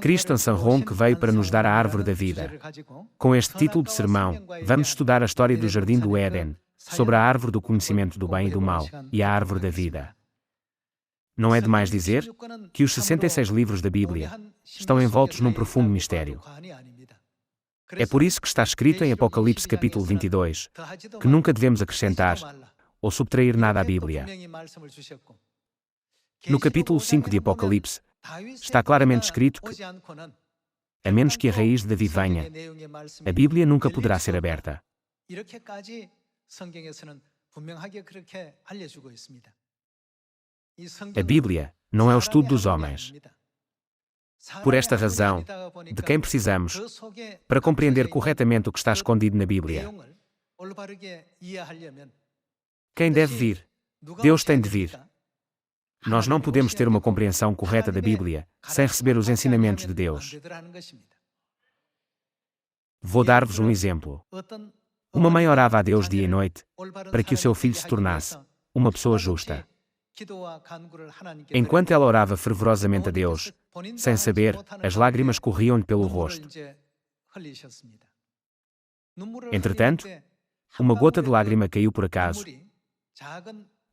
Christian Sanron que veio para nos dar a árvore da vida. Com este título de sermão, vamos estudar a história do Jardim do Éden, sobre a árvore do conhecimento do bem e do mal, e a árvore da vida. Não é demais dizer que os 66 livros da Bíblia estão envoltos num profundo mistério. É por isso que está escrito em Apocalipse capítulo 22, que nunca devemos acrescentar ou subtrair nada à Bíblia. No capítulo 5 de Apocalipse, está claramente escrito que, a menos que a raiz de Davi venha, a Bíblia nunca poderá ser aberta. A Bíblia não é o estudo dos homens. Por esta razão, de quem precisamos para compreender corretamente o que está escondido na Bíblia? Quem deve vir? Deus tem de vir. Nós não podemos ter uma compreensão correta da Bíblia sem receber os ensinamentos de Deus. Vou dar-vos um exemplo. Uma mãe orava a Deus dia e noite para que o seu filho se tornasse uma pessoa justa. Enquanto ela orava fervorosamente a Deus, sem saber, as lágrimas corriam-lhe pelo rosto. Entretanto, uma gota de lágrima caiu por acaso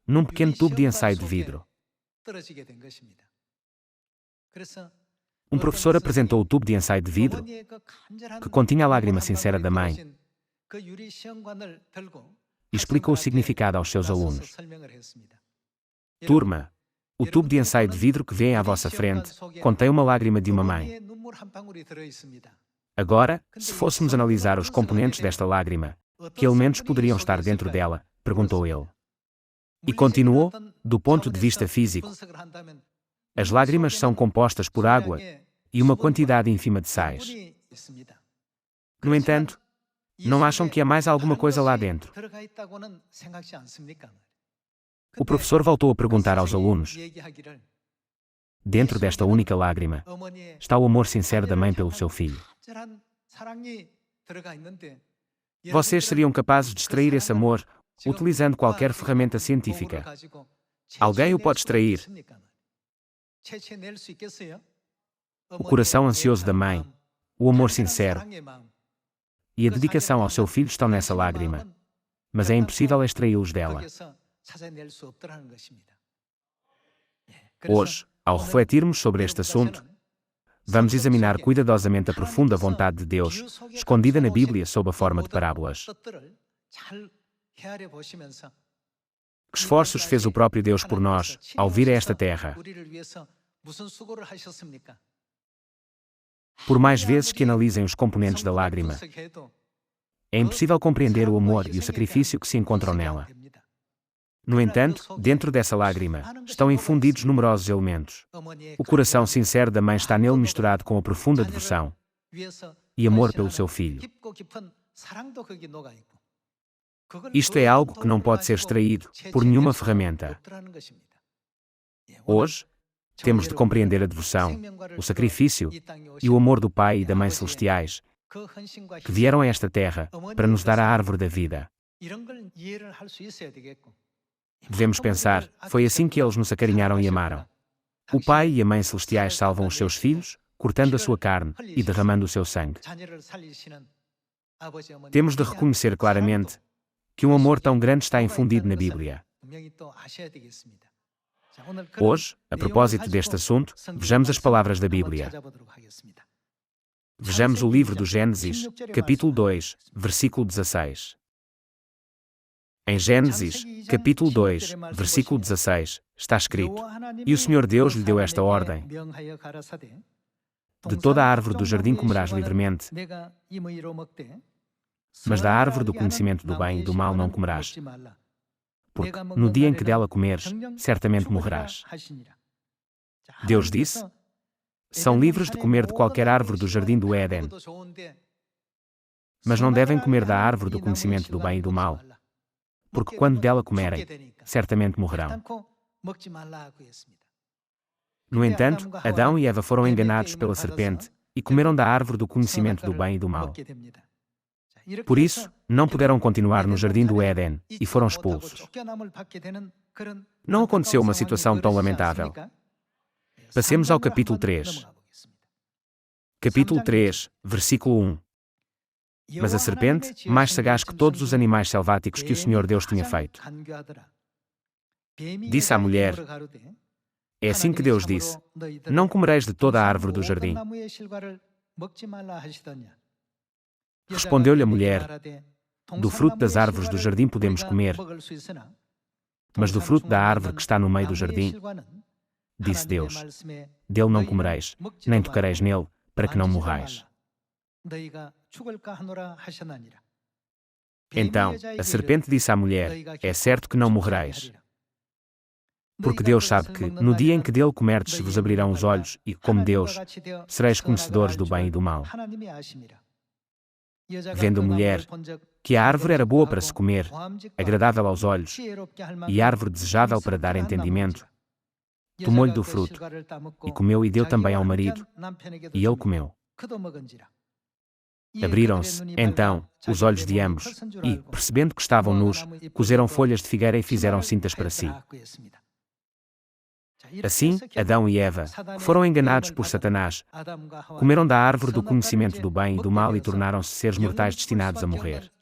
num pequeno tubo de ensaio de vidro. Um professor apresentou o tubo de ensaio de vidro, que continha a lágrima sincera da mãe, e explicou o significado aos seus alunos. Turma, o tubo de ensaio de vidro que vêem à vossa frente contém uma lágrima de uma mãe. Agora, se fôssemos analisar os componentes desta lágrima, que elementos poderiam estar dentro dela? Perguntou ele. E continuou, do ponto de vista físico, as lágrimas são compostas por água e uma quantidade ínfima de sais. No entanto, não acham que há mais alguma coisa lá dentro? O professor voltou a perguntar aos alunos: dentro desta única lágrima está o amor sincero da mãe pelo seu filho. Vocês seriam capazes de extrair esse amor utilizando qualquer ferramenta científica? Alguém o pode extrair? O coração ansioso da mãe, o amor sincero e a dedicação ao seu filho estão nessa lágrima, mas é impossível extraí-los dela. Hoje, ao refletirmos sobre este assunto, vamos examinar cuidadosamente a profunda vontade de Deus, escondida na Bíblia sob a forma de parábolas. Que esforços fez o próprio Deus por nós, ao vir a esta terra? Por mais vezes que analisem os componentes da lágrima, é impossível compreender o amor e o sacrifício que se encontram nela. No entanto, dentro dessa lágrima, estão infundidos numerosos elementos. O coração sincero da mãe está nele misturado com a profunda devoção e amor pelo seu filho. Isto é algo que não pode ser extraído por nenhuma ferramenta. Hoje, temos de compreender a devoção, o sacrifício e o amor do Pai e da Mãe Celestiais, que vieram a esta terra para nos dar a árvore da vida. Devemos pensar, foi assim que eles nos acarinharam e amaram. O Pai e a Mãe Celestiais salvam os seus filhos, cortando a sua carne e derramando o seu sangue. Temos de reconhecer claramente que um amor tão grande está infundido na Bíblia. Hoje, a propósito deste assunto, vejamos as palavras da Bíblia. Vejamos o livro do Gênesis, capítulo 2, versículo 16. Em Gênesis, capítulo 2, versículo 16, está escrito: E o Senhor Deus lhe deu esta ordem: de toda a árvore do jardim comerás livremente, mas da árvore do conhecimento do bem e do mal não comerás, porque, no dia em que dela comeres, certamente morrerás. Deus disse: são livres de comer de qualquer árvore do jardim do Éden, mas não devem comer da árvore do conhecimento do bem e do mal, porque quando dela comerem, certamente morrerão. No entanto, Adão e Eva foram enganados pela serpente e comeram da árvore do conhecimento do bem e do mal. Por isso, não puderam continuar no jardim do Éden e foram expulsos. Não aconteceu uma situação tão lamentável. Passemos ao capítulo 3. Capítulo 3, versículo 1. Mas a serpente, mais sagaz que todos os animais selváticos que o Senhor Deus tinha feito, disse à mulher: é assim que Deus disse: não comereis de toda a árvore do jardim. Respondeu-lhe a mulher: do fruto das árvores do jardim podemos comer, mas do fruto da árvore que está no meio do jardim, disse Deus, dele não comereis, nem tocareis nele, para que não morrais. Então, a serpente disse à mulher: é certo que não morrereis. Porque Deus sabe que, no dia em que dele comerdes, se vos abrirão os olhos, e, como Deus, sereis conhecedores do bem e do mal. Vendo a mulher que a árvore era boa para se comer, agradável aos olhos, e árvore desejável para dar entendimento, tomou-lhe do fruto, e comeu e deu também ao marido, e ele comeu. Abriram-se, então, os olhos de ambos, e, percebendo que estavam nus, coseram folhas de figueira e fizeram cintas para si. Assim, Adão e Eva, que foram enganados por Satanás, comeram da árvore do conhecimento do bem e do mal e tornaram-se seres mortais destinados a morrer.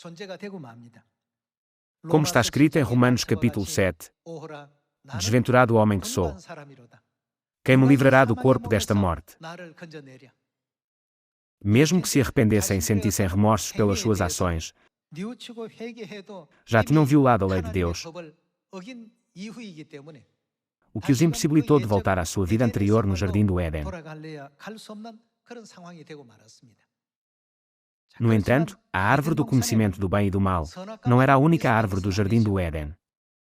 Como está escrito em Romanos capítulo 7, desventurado o homem que sou, quem me livrará do corpo desta morte? Mesmo que se arrependessem e sentissem remorsos pelas suas ações, já tinham violado a lei de Deus, o que os impossibilitou de voltar à sua vida anterior no jardim do Éden. No entanto, a árvore do conhecimento do bem e do mal não era a única árvore do jardim do Éden.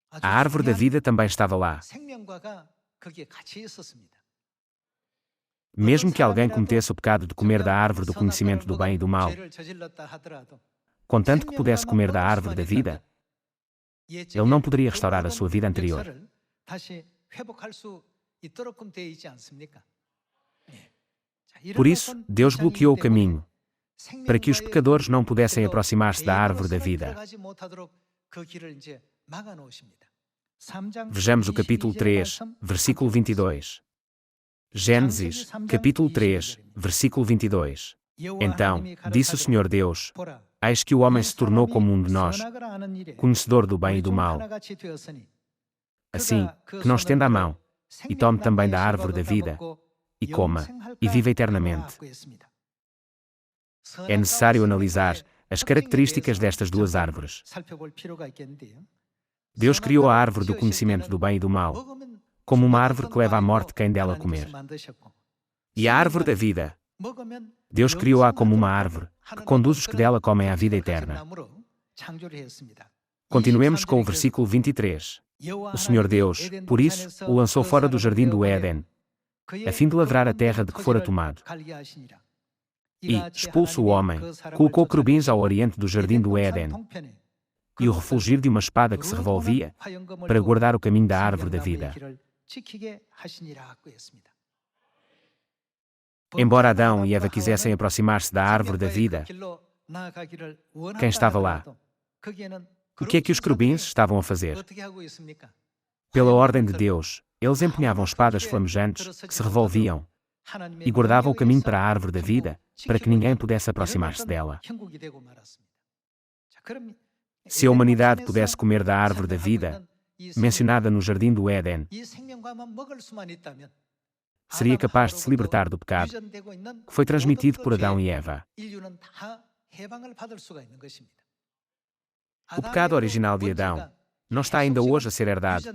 A árvore da vida também estava lá. Mesmo que alguém cometesse o pecado de comer da árvore do conhecimento do bem e do mal, contanto que pudesse comer da árvore da vida, ele não poderia restaurar a sua vida anterior. Por isso, Deus bloqueou o caminho, para que os pecadores não pudessem aproximar-se da árvore da vida. Vejamos o capítulo 3, versículo 22. Gênesis, capítulo 3, versículo 22. Então, disse o Senhor Deus: eis que o homem se tornou como um de nós, conhecedor do bem e do mal. Assim, que não estenda a mão, e tome também da árvore da vida, e coma, e viva eternamente. É necessário analisar as características destas duas árvores. Deus criou a árvore do conhecimento do bem e do mal, como uma árvore que leva à morte quem dela comer. E a árvore da vida, Deus criou-a como uma árvore, que conduz os que dela comem à vida eterna. Continuemos com o versículo 23. O Senhor Deus, por isso, o lançou fora do jardim do Éden, a fim de lavrar a terra de que fora tomado. E, expulso o homem, colocou querubins ao oriente do jardim do Éden, e o refulgir de uma espada que se revolvia, para guardar o caminho da árvore da vida. Embora Adão e Eva quisessem aproximar-se da árvore da vida, quem estava lá? O que é que os querubins estavam a fazer? Pela ordem de Deus, eles empunhavam espadas flamejantes que se revolviam e guardavam o caminho para a árvore da vida, para que ninguém pudesse aproximar-se dela. Se a humanidade pudesse comer da árvore da vida, mencionada no jardim do Éden, seria capaz de se libertar do pecado que foi transmitido por Adão e Eva. O pecado original de Adão não está ainda hoje a ser herdado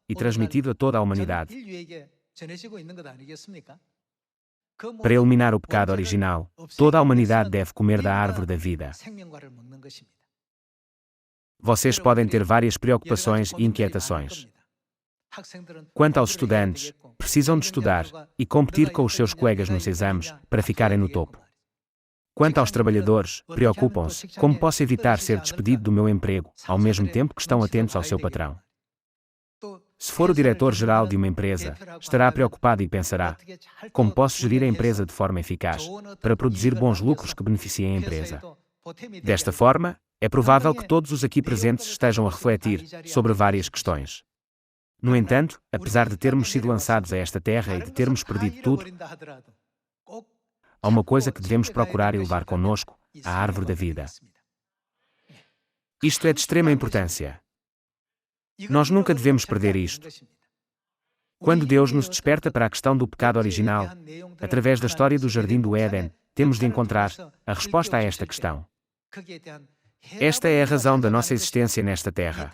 e transmitido a toda a humanidade. Para eliminar o pecado original, toda a humanidade deve comer da árvore da vida. Vocês podem ter várias preocupações e inquietações. Quanto aos estudantes, precisam de estudar e competir com os seus colegas nos exames para ficarem no topo. Quanto aos trabalhadores, preocupam-se: como posso evitar ser despedido do meu emprego, ao mesmo tempo que estão atentos ao seu patrão? Se for o diretor-geral de uma empresa, estará preocupado e pensará: como posso gerir a empresa de forma eficaz, para produzir bons lucros que beneficiem a empresa? Desta forma, é provável que todos os aqui presentes estejam a refletir sobre várias questões. No entanto, apesar de termos sido lançados a esta terra e de termos perdido tudo, há uma coisa que devemos procurar e levar conosco, a árvore da vida. Isto é de extrema importância. Nós nunca devemos perder isto. Quando Deus nos desperta para a questão do pecado original, através da história do Jardim do Éden, temos de encontrar a resposta a esta questão. Esta é a razão da nossa existência nesta terra.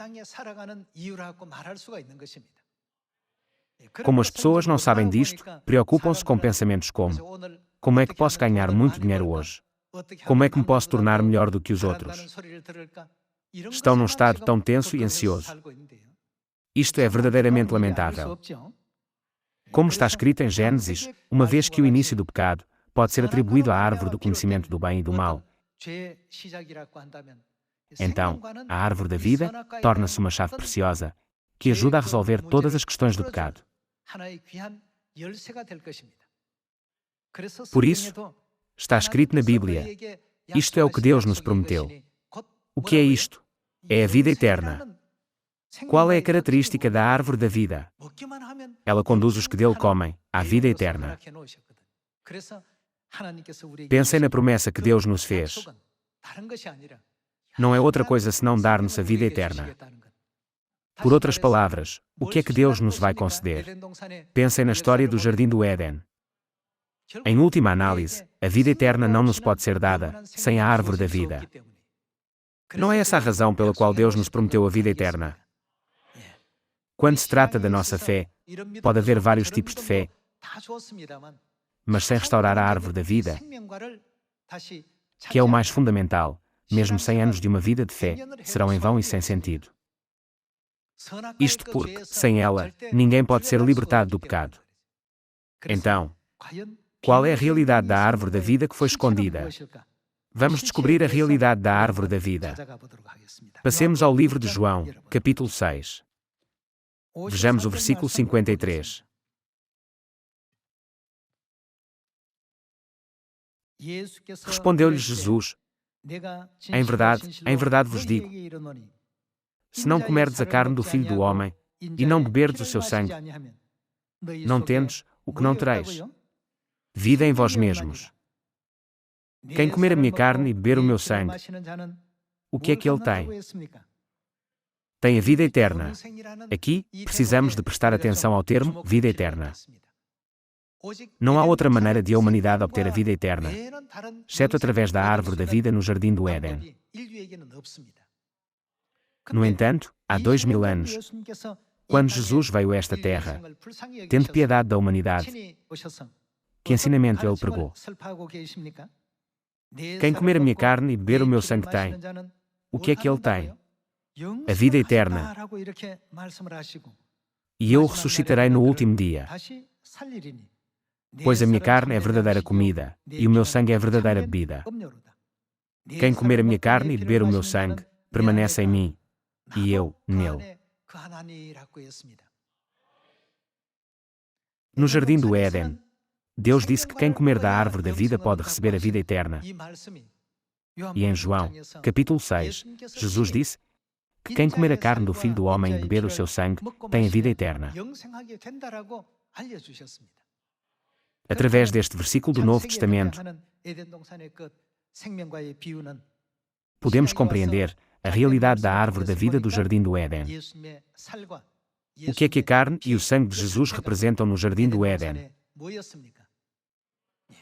Como as pessoas não sabem disto, preocupam-se com pensamentos como é que posso ganhar muito dinheiro hoje? Como é que me posso tornar melhor do que os outros? Estão num estado tão tenso e ansioso. Isto é verdadeiramente lamentável. Como está escrito em Gênesis, uma vez que o início do pecado pode ser atribuído à árvore do conhecimento do bem e do mal, então, a árvore da vida torna-se uma chave preciosa que ajuda a resolver todas as questões do pecado. Por isso, está escrito na Bíblia, isto é o que Deus nos prometeu. O que é isto? É a vida eterna. Qual é a característica da árvore da vida? Ela conduz os que dele comem à vida eterna. Pensem na promessa que Deus nos fez. Não é outra coisa senão dar-nos a vida eterna. Por outras palavras, o que é que Deus nos vai conceder? Pensem na história do Jardim do Éden. Em última análise, a vida eterna não nos pode ser dada sem a árvore da vida. Não é essa a razão pela qual Deus nos prometeu a vida eterna. Quando se trata da nossa fé, pode haver vários tipos de fé, mas sem restaurar a árvore da vida, que é o mais fundamental, mesmo 100 anos de uma vida de fé serão em vão e sem sentido. Isto porque, sem ela, ninguém pode ser libertado do pecado. Então, qual é a realidade da árvore da vida que foi escondida? Vamos descobrir a realidade da árvore da vida. Passemos ao livro de João, capítulo 6. Vejamos o versículo 53. Respondeu-lhes Jesus: em verdade vos digo, se não comerdes a carne do Filho do Homem, e não beberdes o seu sangue, não tendes o que não tereis. Vida em vós mesmos. Quem comer a minha carne e beber o meu sangue, o que é que ele tem? Tem a vida eterna. Aqui, precisamos de prestar atenção ao termo vida eterna. Não há outra maneira de a humanidade obter a vida eterna, exceto através da árvore da vida no Jardim do Éden. No entanto, há 2000 anos, quando Jesus veio a esta terra, tendo piedade da humanidade, que ensinamento ele pregou? Quem comer a minha carne e beber o meu sangue tem, o que é que ele tem? A vida eterna. E eu o ressuscitarei no último dia. Pois a minha carne é verdadeira comida, e o meu sangue é verdadeira bebida. Quem comer a minha carne e beber o meu sangue, permanece em mim, e eu nele. No Jardim do Éden, Deus disse que quem comer da árvore da vida pode receber a vida eterna. E em João, capítulo 6, Jesus disse que quem comer a carne do Filho do Homem e beber o seu sangue tem a vida eterna. Através deste versículo do Novo Testamento, podemos compreender a realidade da árvore da vida do Jardim do Éden. O que é que a carne e o sangue de Jesus representam no Jardim do Éden?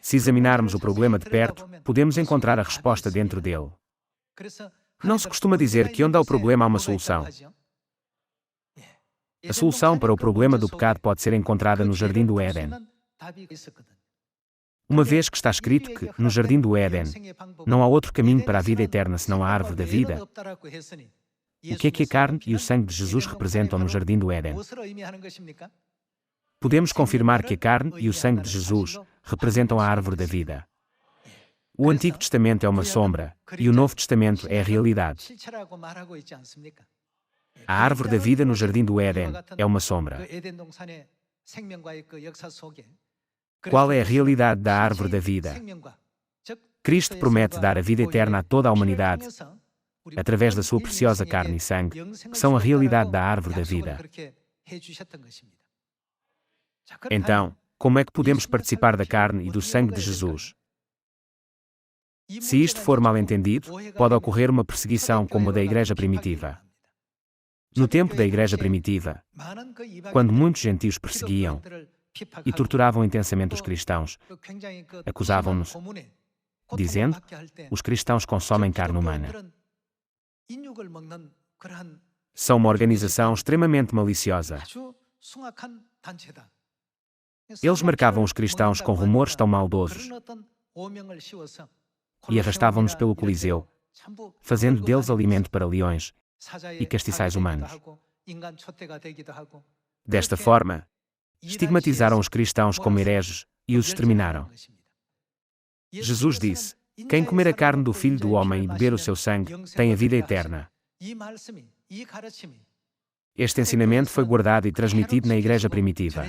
Se examinarmos o problema de perto, podemos encontrar a resposta dentro dele. Não se costuma dizer que onde há o problema há uma solução. A solução para o problema do pecado pode ser encontrada no Jardim do Éden. Uma vez que está escrito que, no Jardim do Éden, não há outro caminho para a vida eterna senão a árvore da vida, o que é que a carne e o sangue de Jesus representam no Jardim do Éden? Podemos confirmar que a carne e o sangue de Jesus representam a árvore da vida. O Antigo Testamento é uma sombra, e o Novo Testamento é a realidade. A árvore da vida no Jardim do Éden é uma sombra. Qual é a realidade da árvore da vida? Cristo promete dar a vida eterna a toda a humanidade, através da sua preciosa carne e sangue, que são a realidade da árvore da vida. Então, como é que podemos participar da carne e do sangue de Jesus? Se isto for mal entendido, pode ocorrer uma perseguição como a da igreja primitiva. No tempo da igreja primitiva, quando muitos gentios perseguiam e torturavam intensamente os cristãos, acusavam-nos, dizendo: os cristãos consomem carne humana. São uma organização extremamente maliciosa. Eles marcavam os cristãos com rumores tão maldosos e arrastavam-nos pelo Coliseu, fazendo deles alimento para leões e castiçais humanos. Desta forma, estigmatizaram os cristãos como hereges e os exterminaram. Jesus disse: quem comer a carne do Filho do Homem e beber o seu sangue tem a vida eterna. Este ensinamento foi guardado e transmitido na igreja primitiva.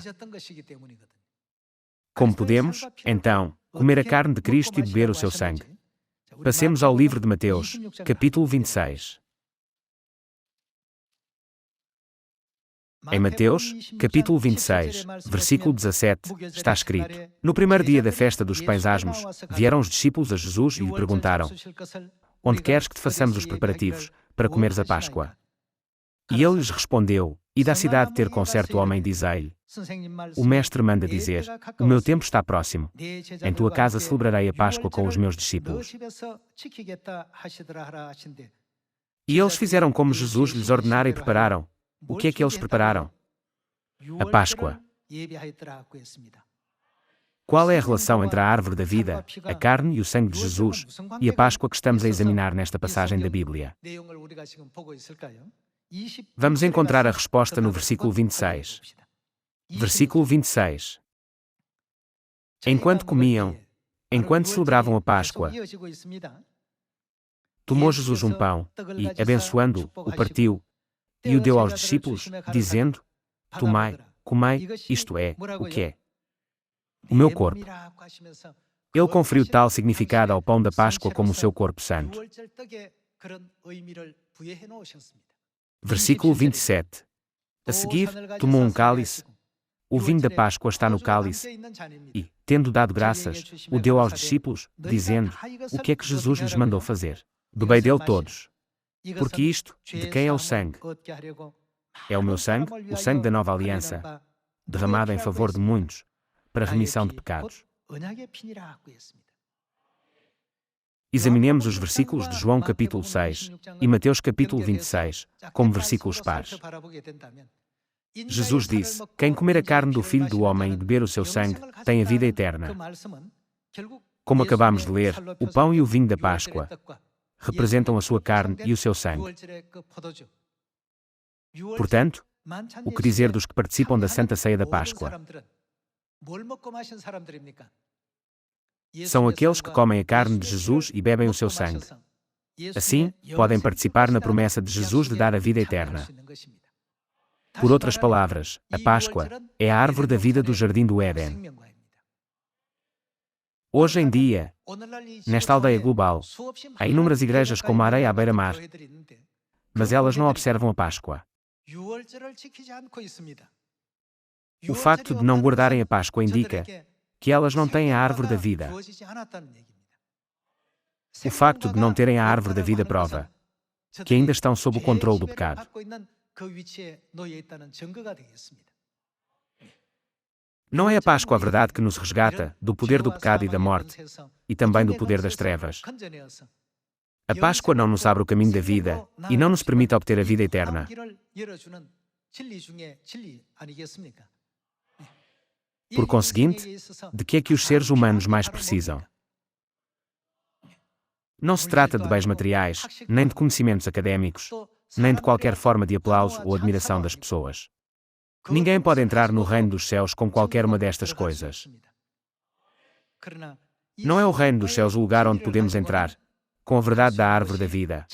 Como podemos, então, comer a carne de Cristo e beber o seu sangue? Passemos ao livro de Mateus, capítulo 26. Em Mateus, capítulo 26, versículo 17, está escrito: no primeiro dia da festa dos pães asmos, vieram os discípulos a Jesus e lhe perguntaram: onde queres que te façamos os preparativos para comeres a Páscoa? E ele lhes respondeu: ide à cidade ter com certo homem, dizei-lhe: o mestre manda dizer, o meu tempo está próximo. Em tua casa celebrarei a Páscoa com os meus discípulos. E eles fizeram como Jesus lhes ordenara e prepararam. O que é que eles prepararam? A Páscoa. Qual é a relação entre a árvore da vida, a carne e o sangue de Jesus, e a Páscoa que estamos a examinar nesta passagem da Bíblia? Vamos encontrar a resposta no versículo 26. Versículo 26. Enquanto comiam, enquanto celebravam a Páscoa, tomou Jesus um pão e, abençoando-o, o partiu e o deu aos discípulos, dizendo: tomai, comei, isto é, o que é? O meu corpo. Ele conferiu tal significado ao pão da Páscoa como o seu corpo santo. Versículo 27. A seguir, tomou um cálice. O vinho da Páscoa está no cálice. E, tendo dado graças, o deu aos discípulos, dizendo: o que é que Jesus lhes mandou fazer? Bebei dele todos. Porque isto, de quem é o sangue? É o meu sangue, o sangue da nova aliança, derramado em favor de muitos, para a remissão de pecados. Examinemos os versículos de João capítulo 6 e Mateus capítulo 26, como versículos pares. Jesus disse: quem comer a carne do Filho do Homem e beber o seu sangue, tem a vida eterna. Como acabamos de ler, o pão e o vinho da Páscoa representam a sua carne e o seu sangue. Portanto, o que dizer dos que participam da Santa Ceia da Páscoa? São aqueles que comem a carne de Jesus e bebem o seu sangue. Assim, podem participar na promessa de Jesus de dar a vida eterna. Por outras palavras, a Páscoa é a árvore da vida do jardim do Éden. Hoje em dia, nesta aldeia global, há inúmeras igrejas como a areia à beira-mar, mas elas não observam a Páscoa. O facto de não guardarem a Páscoa indica que elas não têm a árvore da vida. O facto de não terem a árvore da vida prova que ainda estão sob o controle do pecado. Não é a Páscoa a verdade que nos resgata do poder do pecado e da morte, e também do poder das trevas. A Páscoa não nos abre o caminho da vida e não nos permite obter a vida eterna. Por conseguinte, de que é que os seres humanos mais precisam? Não se trata de bens materiais, nem de conhecimentos académicos, nem de qualquer forma de aplauso ou admiração das pessoas. Ninguém pode entrar no reino dos céus com qualquer uma destas coisas. Não é o reino dos céus o lugar onde podemos entrar, com a verdade da árvore da vida.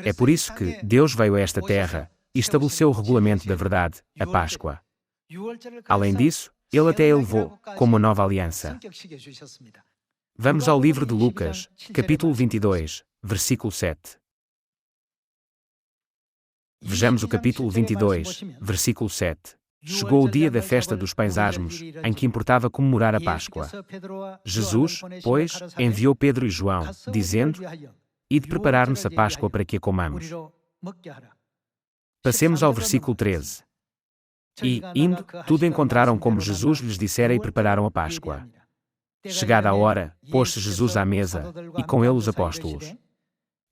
É por isso que Deus veio a esta terra e estabeleceu o regulamento da verdade, a Páscoa. Além disso, Ele até a elevou como uma nova aliança. Vamos ao livro de Lucas, capítulo 22, versículo 7. Vejamos o capítulo 22, versículo 7. Chegou o dia da festa dos pães asmos, em que importava comemorar a Páscoa. Jesus, pois, enviou Pedro e João, dizendo: Ide preparar-nos a Páscoa para que a comamos. Passemos ao versículo 13. E, indo, tudo encontraram como Jesus lhes dissera e prepararam a Páscoa. Chegada a hora, pôs-se Jesus à mesa, e com ele os apóstolos.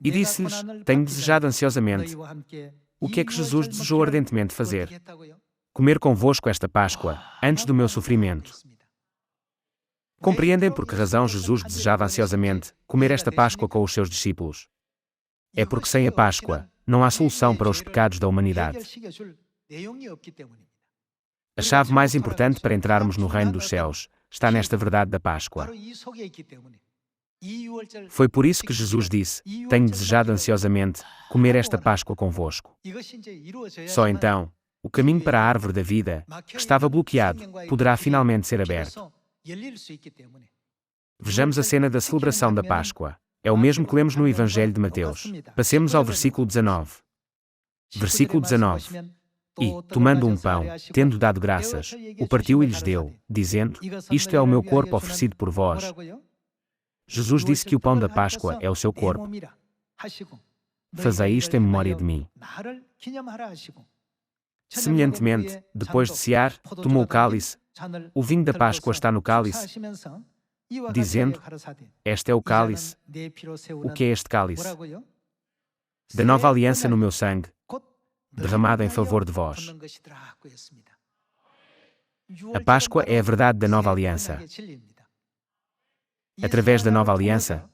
E disse-lhes: Tenho desejado ansiosamente. O que é que Jesus desejou ardentemente fazer? Comer convosco esta Páscoa, antes do meu sofrimento. Compreendem por que razão Jesus desejava ansiosamente comer esta Páscoa com os seus discípulos? É porque sem a Páscoa, não há solução para os pecados da humanidade. A chave mais importante para entrarmos no reino dos céus está nesta verdade da Páscoa. Foi por isso que Jesus disse: Tenho desejado ansiosamente comer esta Páscoa convosco. Só então, o caminho para a árvore da vida, que estava bloqueado, poderá finalmente ser aberto. Vejamos a cena da celebração da Páscoa. É o mesmo que lemos no Evangelho de Mateus. Passemos ao versículo 19. Versículo 19. E, tomando um pão, tendo dado graças, o partiu e lhes deu, dizendo: Isto é o meu corpo oferecido por vós. Jesus disse que o pão da Páscoa é o seu corpo. Fazei isto em memória de mim. Semelhantemente, depois de cear, tomou o cálice. O vinho da Páscoa está no cálice, dizendo: Este é o cálice. O que é este cálice? Da nova aliança no meu sangue, derramado em favor de vós. A Páscoa é a verdade da nova aliança. Através da nova aliança,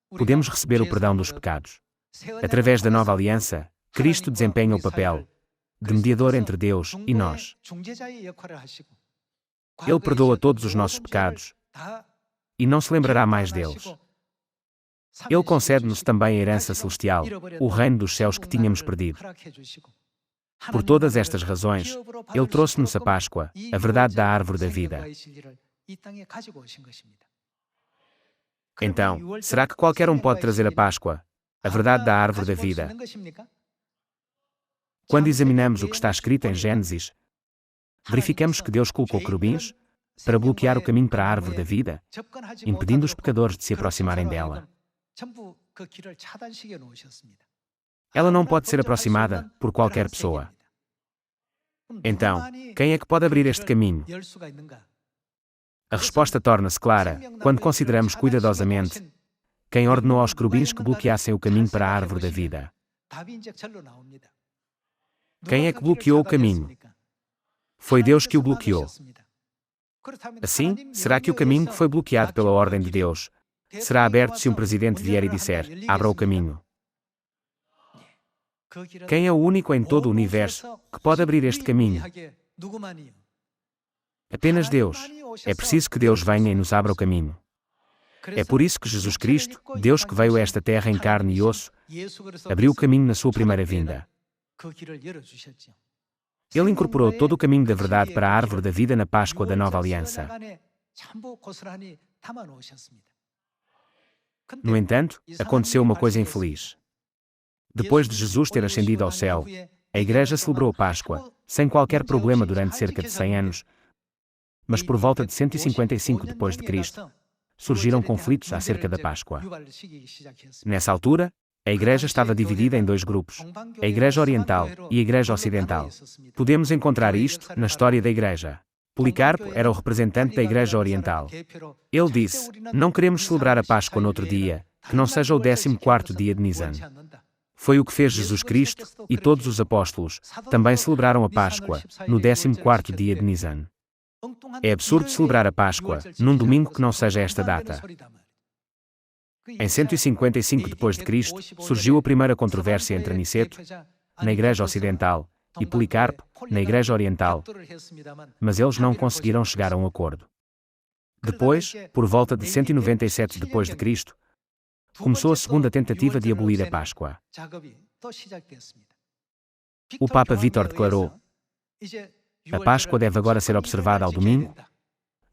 podemos receber o perdão dos pecados. Através da nova aliança, Cristo desempenha o papel de mediador entre Deus e nós. Ele perdoa todos os nossos pecados e não se lembrará mais deles. Ele concede-nos também a herança celestial, o reino dos céus que tínhamos perdido. Por todas estas razões, Ele trouxe-nos a Páscoa, a verdade da árvore da vida. Então, será que qualquer um pode trazer a Páscoa, a verdade da árvore da vida? Quando examinamos o que está escrito em Gênesis, verificamos que Deus colocou querubins para bloquear o caminho para a árvore da vida, impedindo os pecadores de se aproximarem dela. Ela não pode ser aproximada por qualquer pessoa. Então, quem é que pode abrir este caminho? A resposta torna-se clara quando consideramos cuidadosamente quem ordenou aos querubins que bloqueassem o caminho para a árvore da vida. Quem é que bloqueou o caminho? Foi Deus que o bloqueou. Assim, será que o caminho que foi bloqueado pela ordem de Deus será aberto se um presidente vier e disser: abra o caminho? Quem é o único em todo o universo que pode abrir este caminho? Apenas Deus. É preciso que Deus venha e nos abra o caminho. É por isso que Jesus Cristo, Deus que veio a esta terra em carne e osso, abriu o caminho na sua primeira vinda. Ele incorporou todo o caminho da verdade para a árvore da vida na Páscoa da Nova Aliança. No entanto, aconteceu uma coisa infeliz. Depois de Jesus ter ascendido ao céu, a Igreja celebrou a Páscoa, sem qualquer problema durante cerca de 100 anos, mas por volta de 155 depois de Cristo, surgiram conflitos acerca da Páscoa. Nessa altura, a Igreja estava dividida em dois grupos, a Igreja Oriental e a Igreja Ocidental. Podemos encontrar isto na história da Igreja. Policarpo era o representante da Igreja Oriental. Ele disse: Não queremos celebrar a Páscoa noutro dia, que não seja o 14º dia de Nisan. Foi o que fez Jesus Cristo, e todos os apóstolos também celebraram a Páscoa, no 14º dia de Nisan. É absurdo celebrar a Páscoa num domingo que não seja esta data. Em 155 depois de Cristo, surgiu a primeira controvérsia entre Aniceto, na Igreja Ocidental, e Policarpo, na Igreja Oriental, mas eles não conseguiram chegar a um acordo. Depois, por volta de 197 depois de Cristo, começou a segunda tentativa de abolir a Páscoa. O Papa Vítor declarou: a Páscoa deve agora ser observada ao domingo,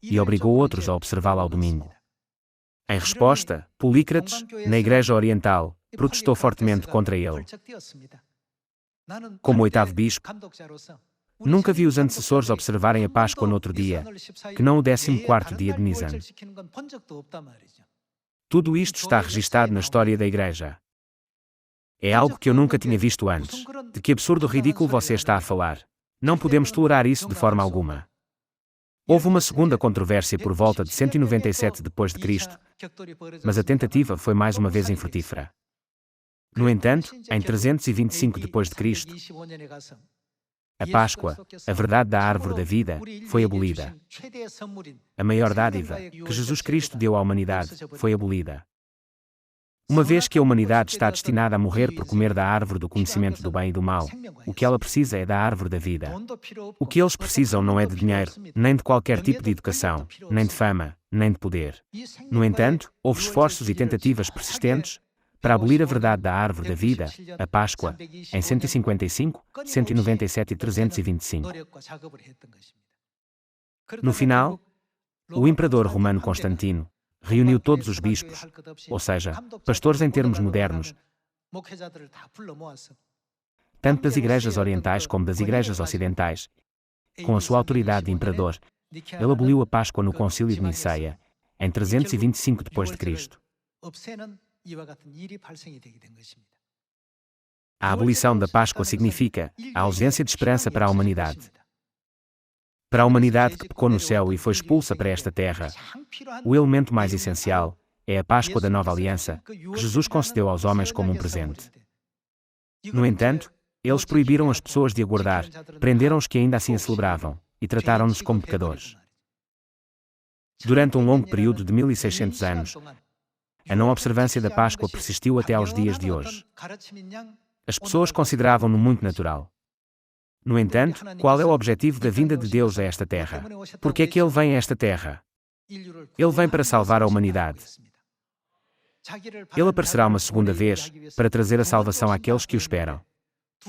e obrigou outros a observá-la ao domingo. Em resposta, Polícrates, na Igreja Oriental, protestou fortemente contra ele. Como oitavo bispo, Nunca vi os antecessores observarem a Páscoa no outro dia, que não o 14º dia de Nisan. Tudo isto está registado na história da Igreja. É algo que eu nunca tinha visto antes. De que absurdo ridículo você está a falar? Não podemos tolerar isso de forma alguma. Houve uma segunda controvérsia por volta de 197 d.C., mas a tentativa foi mais uma vez infrutífera. No entanto, em 325 d.C., a Páscoa, a verdade da árvore da vida, foi abolida. A maior dádiva que Jesus Cristo deu à humanidade foi abolida. Uma vez que a humanidade está destinada a morrer por comer da árvore do conhecimento do bem e do mal, o que ela precisa é da árvore da vida. O que eles precisam não é de dinheiro, nem de qualquer tipo de educação, nem de fama, nem de poder. No entanto, houve esforços e tentativas persistentes para abolir a verdade da árvore da vida, a Páscoa, em 155, 197 e 325. No final, o imperador romano Constantino reuniu todos os bispos, ou seja, pastores em termos modernos, tanto das igrejas orientais como das igrejas ocidentais. Com a sua autoridade de imperador, ele aboliu a Páscoa no Concílio de Niceia, em 325 d.C. A abolição da Páscoa significa a ausência de esperança para a humanidade. Para a humanidade que pecou no céu e foi expulsa para esta terra, o elemento mais essencial é a Páscoa da Nova Aliança, que Jesus concedeu aos homens como um presente. No entanto, eles proibiram as pessoas de aguardar, prenderam os que ainda assim a celebravam, e trataram-nos como pecadores. Durante um longo período de 1600 anos, a não observância da Páscoa persistiu até aos dias de hoje. As pessoas consideravam-no muito natural. No entanto, qual é o objetivo da vinda de Deus a esta terra? Por que é que Ele vem a esta terra? Ele vem para salvar a humanidade. Ele aparecerá uma segunda vez, para trazer a salvação àqueles que o esperam.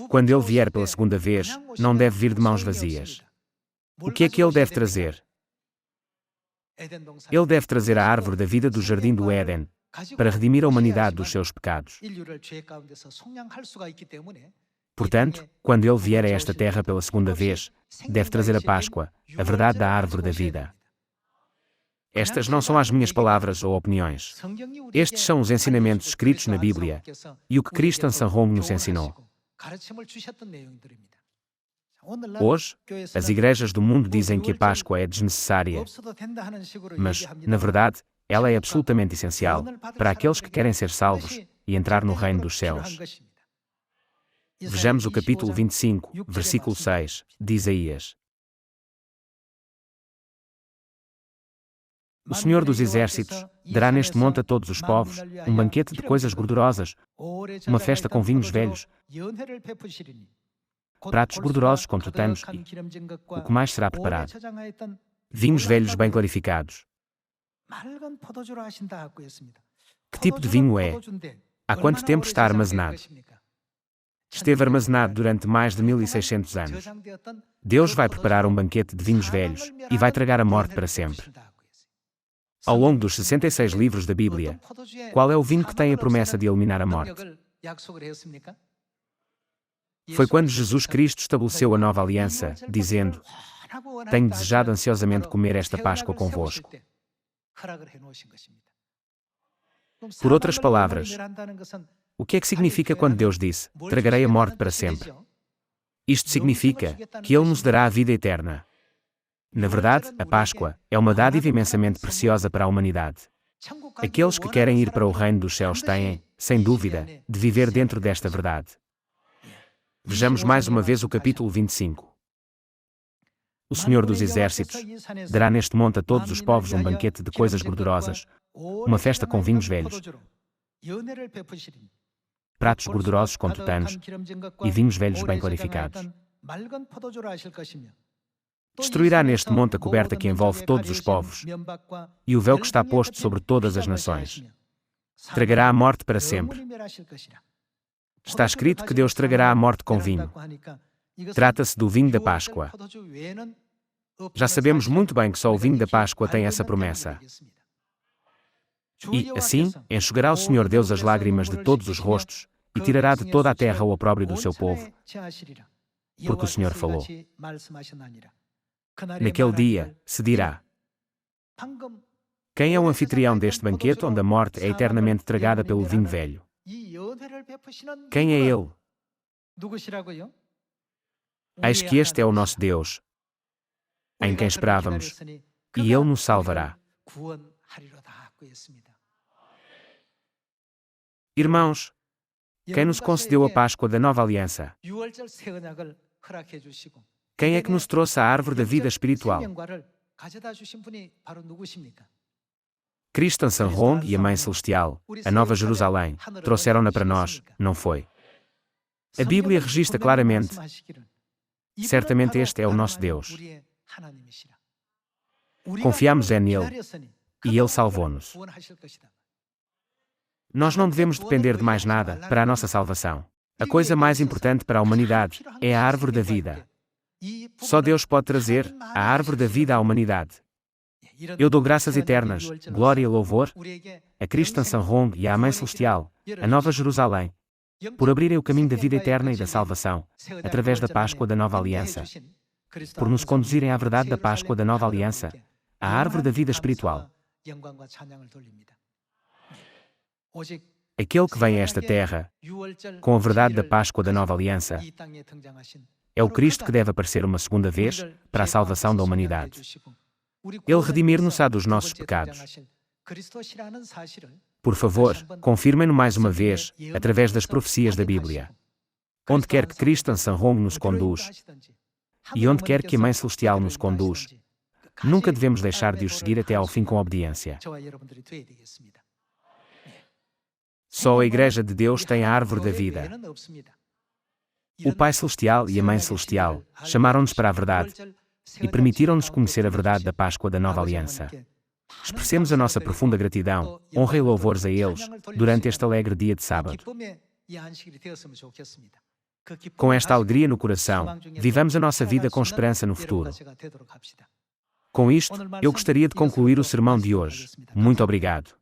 Quando Ele vier pela segunda vez, não deve vir de mãos vazias. O que é que Ele deve trazer? Ele deve trazer a árvore da vida do jardim do Éden, para redimir a humanidade dos seus pecados. Portanto, quando Ele vier a esta terra pela segunda vez, deve trazer a Páscoa, a verdade da árvore da vida. Estas não são as minhas palavras ou opiniões. Estes são os ensinamentos escritos na Bíblia, e o que Cristo Sanhong nos ensinou. Hoje, as igrejas do mundo dizem que a Páscoa é desnecessária, mas, na verdade, ela é absolutamente essencial para aqueles que querem ser salvos e entrar no reino dos céus. Vejamos o capítulo 25, versículo 6, de Isaías. O Senhor dos Exércitos dará neste monte a todos os povos um banquete de coisas gordurosas, uma festa com vinhos velhos, pratos gordurosos com tutanos e o que mais será preparado? Vinhos velhos bem clarificados. Que tipo de vinho é? Há quanto tempo está armazenado? Esteve armazenado durante mais de 1600 anos. Deus vai preparar um banquete de vinhos velhos e vai tragar a morte para sempre. Ao longo dos 66 livros da Bíblia, qual é o vinho que tem a promessa de eliminar a morte? Foi quando Jesus Cristo estabeleceu a nova aliança, dizendo: "Tenho desejado ansiosamente comer esta Páscoa convosco." Por outras palavras, o que é que significa quando Deus disse: "Tragarei a morte para sempre"? Isto significa que Ele nos dará a vida eterna. Na verdade, a Páscoa é uma dádiva imensamente preciosa para a humanidade. Aqueles que querem ir para o reino dos céus têm, sem dúvida, de viver dentro desta verdade. Vejamos mais uma vez o capítulo 25. O Senhor dos Exércitos dará neste monte a todos os povos um banquete de coisas gordurosas, uma festa com vinhos velhos, pratos gordurosos com tutanos e vinhos velhos bem clarificados. Destruirá neste monte a coberta que envolve todos os povos e o véu que está posto sobre todas as nações. Tragará a morte para sempre. Está escrito que Deus tragará a morte com vinho. Trata-se do vinho da Páscoa. Já sabemos muito bem que só o vinho da Páscoa tem essa promessa. E, assim, enxugará o Senhor Deus as lágrimas de todos os rostos e tirará de toda a terra o opróbrio do seu povo. porque o Senhor falou. Naquele dia, se dirá: quem é o anfitrião deste banquete onde a morte é eternamente tragada pelo vinho velho? Quem é ele? Eis que este é o nosso Deus, em quem esperávamos, e Ele nos salvará. Irmãos, quem nos concedeu a Páscoa da Nova Aliança? Quem é que nos trouxe a árvore da vida espiritual? Cristo Ansanhong e a Mãe Celestial, a Nova Jerusalém, trouxeram-na para nós, não foi? A Bíblia registra claramente: certamente este é o nosso Deus. Confiamos nele, e Ele salvou-nos. Nós não devemos depender de mais nada para a nossa salvação. A coisa mais importante para a humanidade é a árvore da vida. Só Deus pode trazer a árvore da vida à humanidade. Eu dou graças eternas, glória e louvor a Cristo Ansanhong e à Mãe Celestial, a Nova Jerusalém, por abrirem o caminho da vida eterna e da salvação, através da Páscoa da Nova Aliança, por nos conduzirem à verdade da Páscoa da Nova Aliança, à árvore da vida espiritual. Aquele que vem a esta terra, com a verdade da Páscoa da Nova Aliança, é o Cristo que deve aparecer uma segunda vez para a salvação da humanidade. Ele redimir-nos-á dos nossos pecados. Por favor, confirmem-no mais uma vez, através das profecias da Bíblia. Onde quer que Cristo Ansanhong nos conduz, e onde quer que a Mãe Celestial nos conduz, nunca devemos deixar de os seguir até ao fim com obediência. Só a Igreja de Deus tem a árvore da vida. O Pai Celestial e a Mãe Celestial chamaram-nos para a verdade e permitiram-nos conhecer a verdade da Páscoa da Nova Aliança. Expressemos a nossa profunda gratidão, honra e louvores a eles, durante este alegre dia de sábado. Com esta alegria no coração, vivamos a nossa vida com esperança no futuro. Com isto, eu gostaria de concluir o sermão de hoje. Muito obrigado.